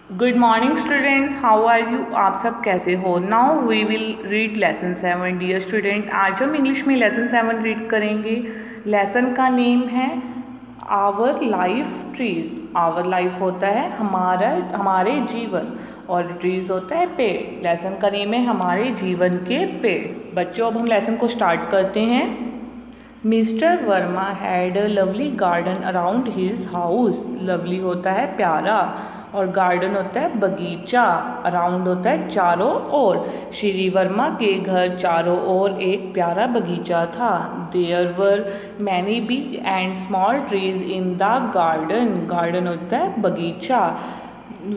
Good morning students, how are you. आप सब कैसे हो। Now we will read lesson 7। Dear student, आज हम इंग्लिश में लेसन 7 रीड करेंगे। लेसन का नेम है our life trees. Our life होता है हमारे जीवन, और ट्रीज होता है पेड़। लेसन का नेम है हमारे जीवन के पेड़। बच्चों, अब हम लेसन को स्टार्ट करते हैं। Mister Verma had a lovely garden around his house. Lovely होता है प्यारा, और गार्डन होता है बगीचा। अराउंड होता है चारों ओर। श्री वर्मा के घर चारों ओर एक प्यारा बगीचा था। There were many big and small trees in the garden. Garden होता है बगीचा।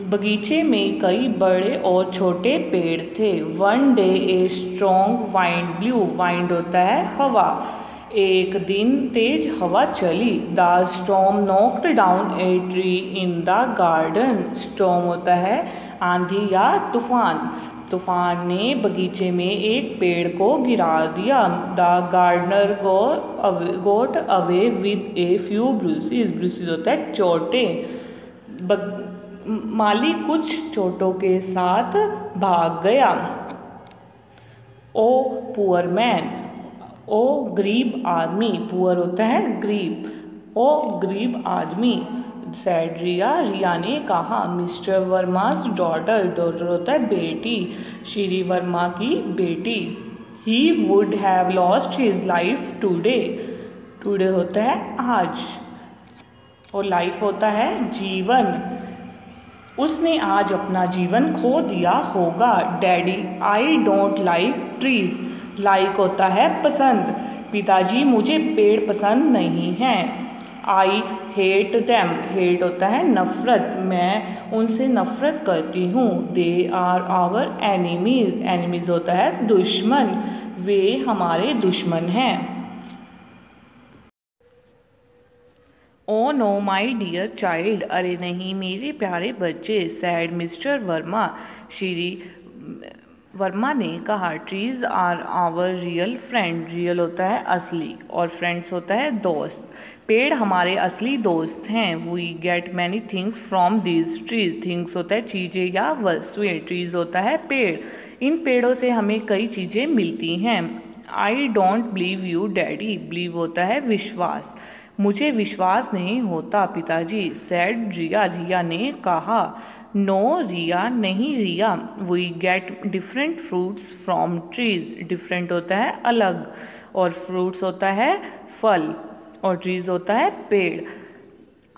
बगीचे में कई बड़े और छोटे पेड़ थे। One day a strong wind blue. Wind होता है हवा। एक दिन तेज हवा चली। The storm knocked down a tree in the garden. Storm होता है आंधी या तूफान। तूफान ने बगीचे में एक पेड़ को गिरा दिया। The gardener got away with a few bruises. Bruises होता है चोटे। माली कुछ चोटों के साथ भाग गया। ओ पुअर मैन। ओ गरीब आदमी। पुअर होता है गरीब। ओ गरीब आदमी। सैड रिया। रिया ने कहा। Mister वर्मा's daughter. डॉटर होता है बेटी। श्री वर्मा की बेटी। He would have lost his life today. Today होता है आज, और लाइफ होता है जीवन। उसने आज अपना जीवन खो दिया होगा। Daddy I don't like trees. Like होता है पसंद। पिताजी, मुझे पेड़ पसंद नहीं हैं। I hate them. हेट होता है नफरत। मैं उनसे नफरत करती हूँ। They are our enemies. Enemies होता है दुश्मन। वे हमारे दुश्मन हैं। Oh no my dear child. अरे नहीं मेरे प्यारे बच्चे। Said mister Verma. श्री वर्मा ने कहा। Trees are our real friend. Real होता है असली, और फ्रेंड्स होता है दोस्त। पेड़ हमारे असली दोस्त हैं। We get many things from these trees. Things होता है चीज़ें या वस्तुएं। ट्रीज होता है पेड़। इन पेड़ों से हमें कई चीज़ें मिलती हैं। I don't believe you daddy. Believe होता है विश्वास। मुझे विश्वास नहीं होता पिताजी। सैड रिया। रिया ने कहा। नो रिया, नहीं रिया। We get different fruits from trees. Different होता है अलग, और फ्रूट्स होता है फल, और ट्रीज होता है पेड़।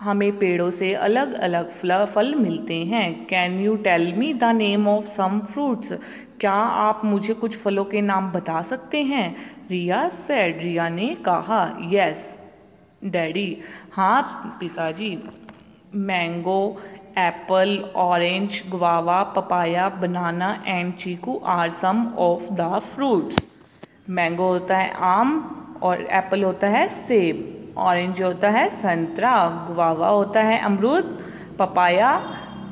हमें पेड़ों से अलग अलग फल मिलते हैं। Can you tell me the name of some fruits. क्या आप मुझे कुछ फलों के नाम बता सकते हैं। रिया सेड। रिया ने कहा। Yes daddy. हाँ पिताजी। Mango, apple, orange, guava, papaya, banana and chikoo are some of the fruits. Mango होता है आम, और एप्पल होता है सेब। ऑरेंज होता है संतरा। गुआवा होता है अमरूद। पपाया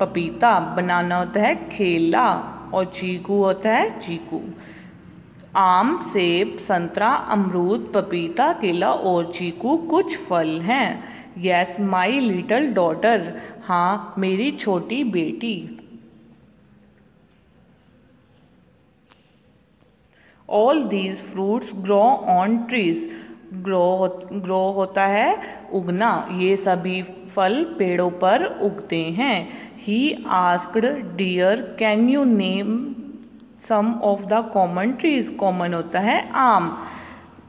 पपीता। बनाना होता है केला, और चीकू होता है चीकू। आम, सेब, संतरा, अमरूद, पपीता, केला और चीकू कुछ फल हैं। Yes my little daughter. हाँ मेरी छोटी बेटी। All these fruits grow on trees. Grow होता है उगना। ये सभी फल पेड़ों पर उगते हैं। He asked dear can you name some of the common trees. Common होता है आम।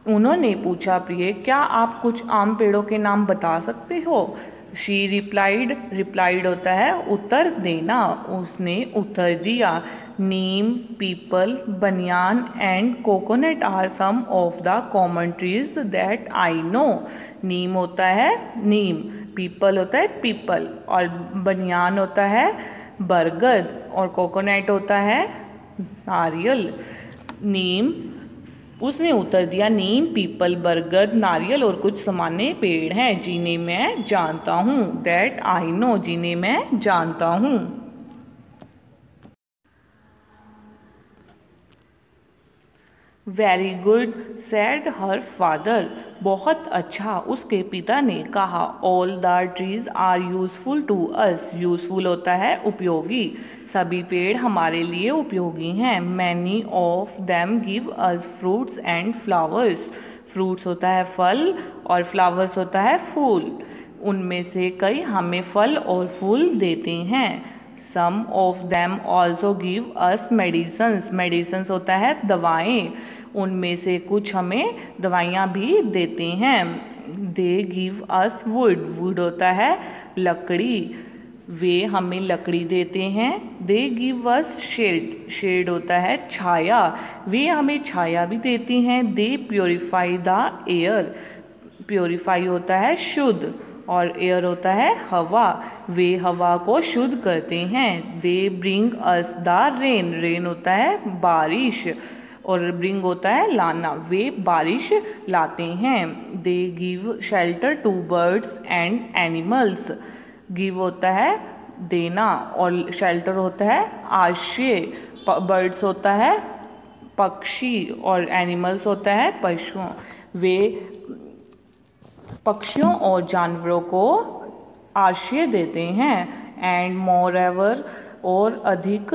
उन्होंने पूछा, प्रिय क्या आप कुछ आम पेड़ों के नाम बता सकते हो। She replied. रिप्लाइड होता है उत्तर देना। उसने उत्तर दिया। Neem, peepal, banyan and coconut are some of the common trees that I know. Neem होता है नीम। पीपल होता है पीपल, और बनियान होता है बरगद, और कोकोनट होता है नारियल। नीम। उसने उत्तर दिया नीम, पीपल, बरगद, नारियल और कुछ सामान्य पेड़ हैं जिन्हें मैं जानता हूँ। That I know. जिन्हें मैं जानता हूँ। Very good said her father. बहुत अच्छा, उसके पिता ने कहा। All the trees are useful to us. Useful होता है उपयोगी। सभी पेड़ हमारे लिए उपयोगी हैं। Many of them give us fruits and flowers. Fruits होता है फल और फ्लावर्स होता है फूल। उनमें से कई हमें फल और फूल देते हैं। Some of them also give us medicines. Medicines होता है दवाएं। उनमें से कुछ हमें दवाइयाँ भी देते हैं। They give us wood. Wood होता है लकड़ी। वे हमें लकड़ी देते हैं। They give us shade. Shade होता है छाया। वे हमें छाया भी देते हैं। They purify the air. Purify होता है शुद्ध और एयर होता है हवा। वे हवा को शुद्ध करते हैं। They bring us the rain. Rain होता है बारिश और ब्रिंग होता है लाना। वे बारिश लाते हैं। They give shelter to birds and animals. Give होता है देना और शेल्टर होता है आश्रय। बर्ड्स होता है पक्षी और एनिमल्स होता है पशुओं। वे पक्षियों और जानवरों को आश्रय देते हैं। एंड मोर एवर और अधिक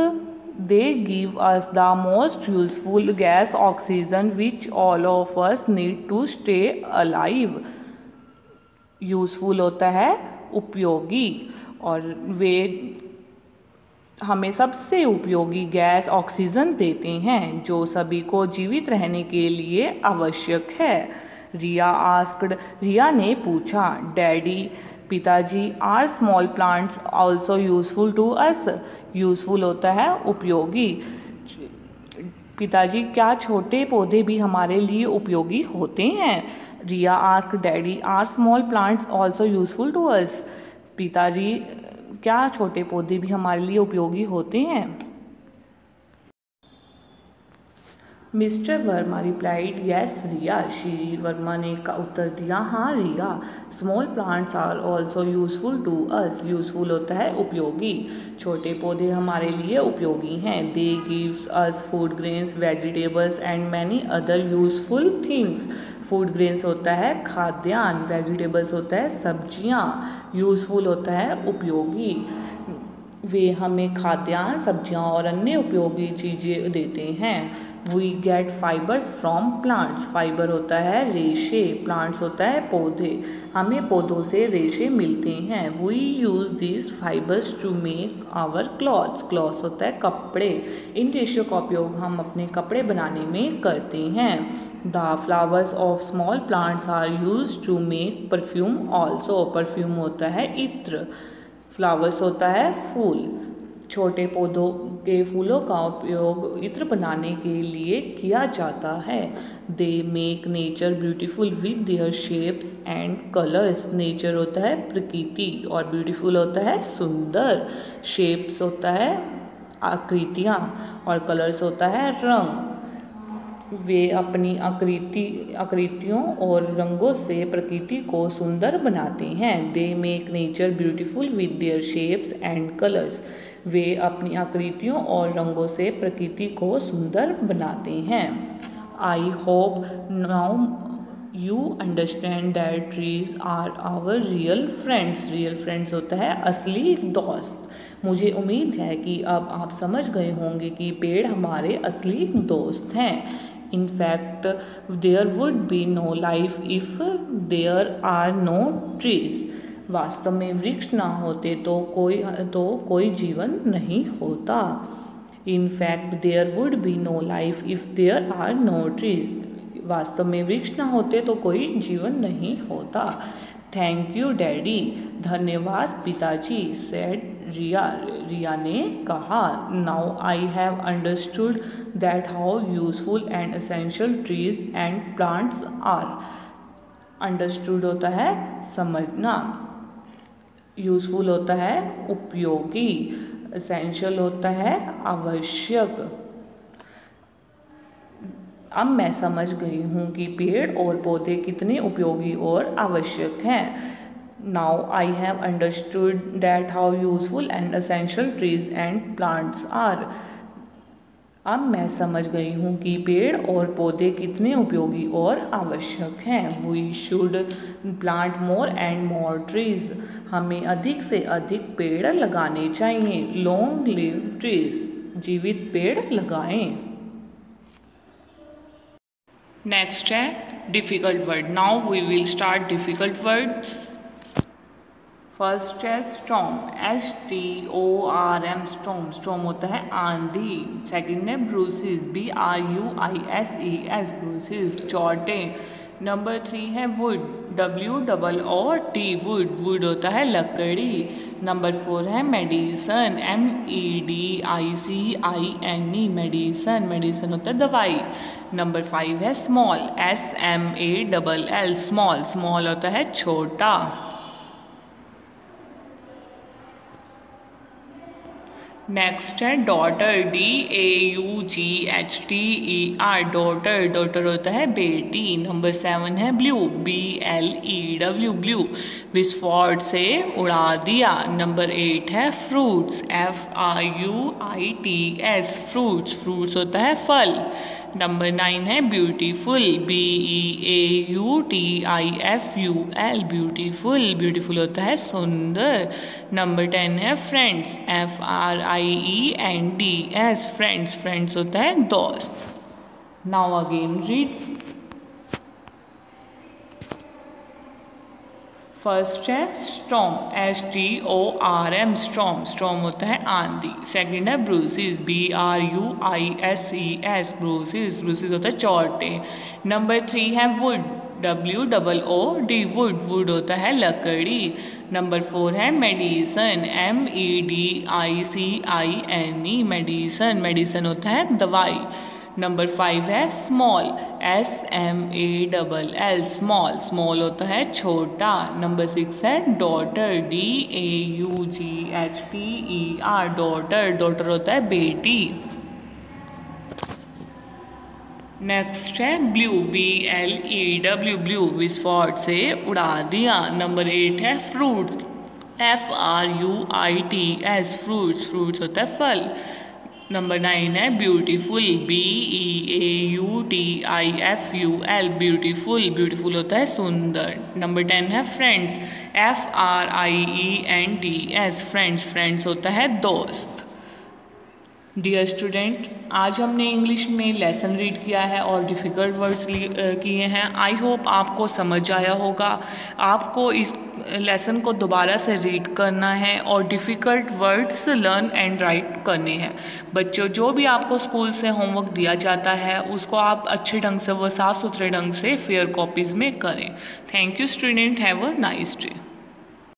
they give us the most useful gas oxygen which all of us need to stay alive. Useful होता है उपयोगी और वे हमें सबसे उपयोगी गैस ऑक्सीजन देते हैं जो सभी को जीवित रहने के लिए आवश्यक है। रिया आस्क्ड। रिया ने पूछा। डैडी पिताजी are small plants also useful to us. Useful होता है उपयोगी। पिताजी क्या छोटे पौधे भी हमारे लिए उपयोगी होते हैं? Riya asked. Daddy are small plants also useful to us. पिताजी क्या छोटे पौधे भी हमारे लिए उपयोगी होते हैं? Mister Verma replied yes Riya. Shri Verma ने का उत्तर दिया हाँ Riya. Small plants are also useful to us. Useful होता है उपयोगी। छोटे पौधे हमारे लिए उपयोगी हैं। They gives us food grains vegetables and many other useful things. Food grains होता है खाद्यान्न। वेजिटेबल्स होता है सब्जियाँ। यूजफुल होता है उपयोगी। वे हमें खाद्यान्न सब्जियां और अन्य उपयोगी चीज़ें देते हैं। We get fibres from plants. Fibre होता है रेशे। प्लांट्स होता है पौधे। हमें पौधों से रेशे मिलते हैं। We use this fibres to make our clothes. Clothes होता है कपड़े। इन रेशों का उपयोग हम अपने कपड़े बनाने में करते हैं। The flowers of small plants are use to make perfume also. Perfume होता है इत्र। फ्लावर्स होता है फूल। छोटे पौधों के फूलों का उपयोग इत्र बनाने के लिए किया जाता है। दे make nature beautiful with their shapes and colours. Nature होता है प्रकृति और ब्यूटीफुल होता है सुंदर। शेप्स होता है आकृतियाँ और कलर्स होता है रंग। वे अपनी आकृतियों और रंगों से प्रकृति को सुंदर बनाते हैं। They make nature beautiful with their shapes and colours. वे अपनी आकृतियों और रंगों से प्रकृति को सुंदर बनाते हैं। I hope now you understand that trees are our real friends. Real friends होता है असली दोस्त। मुझे उम्मीद है कि अब आप समझ गए होंगे कि पेड़ हमारे असली दोस्त हैं। In fact, there would be no life if there are no trees. वास्तव में वृक्ष ना होते तो कोई जीवन नहीं होता। In fact, there would be no life if there are no trees. वास्तव में वृक्ष ना होते तो कोई जीवन नहीं होता। Thank you daddy. धन्यवाद पिताजी। सेड रिया। रिया ने कहा। Now I have understood that how useful and essential trees and plants are. Understood होता है समझना। यूजफुल होता है उपयोगी। एसेंशियल होता है आवश्यक। अब मैं समझ गई हूँ कि पेड़ और पौधे कितने उपयोगी और आवश्यक हैं। Now I have understood that how useful and essential trees and plants are. अब मैं समझ गई हूँ कि पेड़ और पौधे कितने उपयोगी और आवश्यक हैं। We should plant more and more trees. हमें अधिक से अधिक पेड़ लगाने चाहिए। Long live trees. जीवित पेड़ लगाएं। नेक्स्ट है difficult word. Now we will start difficult words. First है स्टॉर्म। STORM storm. स्टॉर्म होता है आंधी। सेकंड है ब्रूसेस। BRUISES ब्रूसेस चोटे। नंबर 3 है वुड। WOOD would. वुड होता है लकड़ी। नंबर 4 है मेडिसन। MEDICINE medicine. मेडिसन होता है दवाई। नंबर 5 है स्मॉल। SMALL small. स्मॉल होता है छोटा। नेक्स्ट है डॉटर। DAUGHTER daughter. डॉटर होता है बेटी। नंबर 7 है ब्लू। BLEW blue. विस्फोट से उड़ा दिया। नंबर 8 है फ्रूट्स। FRUITS fruits. फ्रूट्स होता है फल। नंबर 9 है ब्यूटीफुल। BEAUTIFUL beautiful. ब्यूटीफुल होता है सुंदर। नंबर 10 है फ्रेंड्स। FRIENDS friends. फ्रेंड्स होता है दोस्त। Now again read. फर्स्ट है स्टॉर्म। STORM storm. स्टॉर्म होता है आंधी। सेकंड है ब्रूसेस। BRUISES bruises. ब्रूसेस होता है चोटे। नंबर 3 है वुड। WOOD would. वुड होता है लकड़ी। नंबर 4 है मेडिसन। MEDICINE medicine. मेडिसन होता है दवाई। नंबर 5 है स्मॉल। SMALL small. स्मॉल होता है छोटा। नंबर 6 है डॉटर। DAUGHTER daughter. डॉटर होता है बेटी। नेक्स्ट है ब्लू। BLEW blue. विस्फोट से उड़ा दिया। नंबर 8 है फ्रूट्स। FRUITS fruits. फ्रूट्स होता है फल। नंबर 9 है ब्यूटीफुल। BEAUTIFUL beautiful. ब्यूटीफुल होता है सुंदर। नंबर 10 है फ्रेंड्स। FRIENDS friends. फ्रेंड्स होता है दोस्त। डियर स्टूडेंट, आज हमने इंग्लिश में लेसन रीड किया है और डिफ़िकल्ट वर्ड्स किए हैं। आई होप आपको समझ आया होगा। आपको इस लेसन को दोबारा से रीड करना है और difficult words learn and right करने हैं। बच्चों, जो भी आपको स्कूल से होमवर्क दिया जाता है उसको आप अच्छे ढंग से व साफ़ सुथरे ढंग से फेयर कॉपीज़ में करें। Thank you student. Have a nice day.